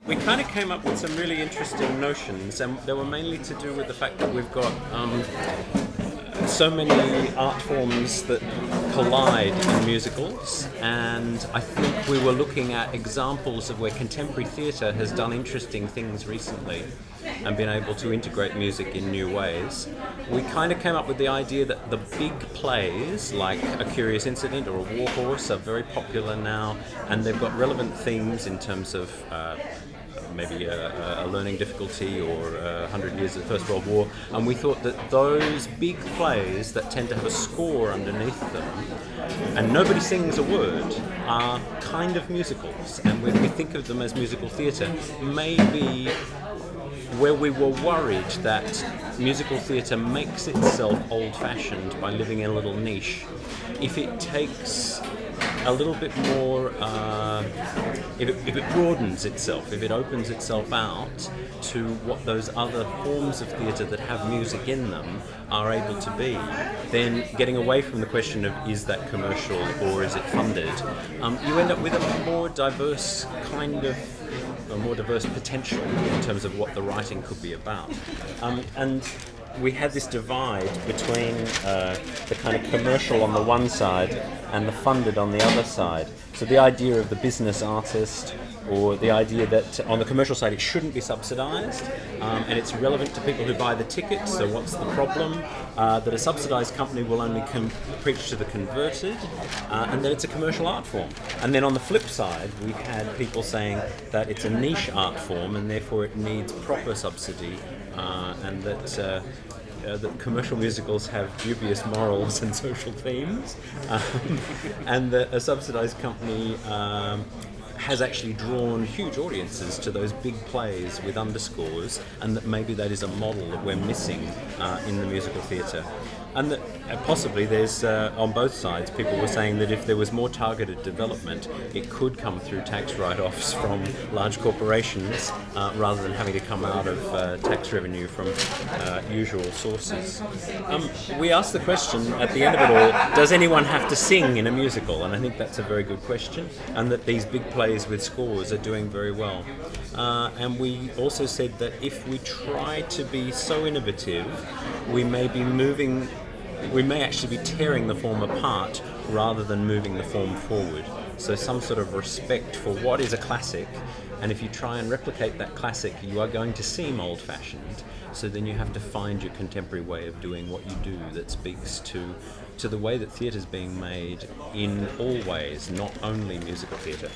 We kind of came up with some really interesting notions, and they were mainly to do with the fact that we've got so many art forms that collide in musicals, and I think we were looking at examples of where contemporary theatre has done interesting things recently and been able to integrate music in new ways. We kind of came up with the idea that the big plays, like A Curious Incident or A War Horse, are very popular now, and they've got relevant themes in terms of maybe a learning difficulty or 100 years of the First World War, and we thought that those big plays that tend to have a score underneath them and nobody sings a word are kind of musicals, and when we think of them as musical theatre, maybe where we were worried that musical theatre makes itself old-fashioned by living in a little niche, if it takes a little bit more, if it broadens itself, if it opens itself out to what those other forms of theatre that have music in them are able to be, then getting away from the question of is that commercial or is it funded, you end up with a more diverse potential in terms of what the writing could be about. And we had this divide between the kind of commercial on the one side and the funded on the other side. So the idea of the business artist, or the idea that on the commercial side it shouldn't be subsidised, and it's relevant to people who buy the tickets, so what's the problem? That a subsidised company will only preach to the converted, and that it's a commercial art form. And then on the flip side, we had people saying that it's a niche art form and therefore it needs proper subsidy, and that commercial musicals have dubious morals and social themes, and that a subsidised company has actually drawn huge audiences to those big plays with underscores, and that maybe that is a model that we're missing in the musical theatre. And that possibly there's, on both sides, people were saying that if there was more targeted development, it could come through tax write-offs from large corporations rather than having to come out of tax revenue from usual sources. We asked the question at the end of it all, does anyone have to sing in a musical? And I think that's a very good question, and that these big plays with scores are doing very well. And we also said that if we try to be so innovative, we may actually be tearing the form apart rather than moving the form forward. So some sort of respect for what is a classic, and if you try and replicate that classic, you are going to seem old-fashioned. So then you have to find your contemporary way of doing what you do that speaks to the way that theatre is being made in all ways, not only musical theatre.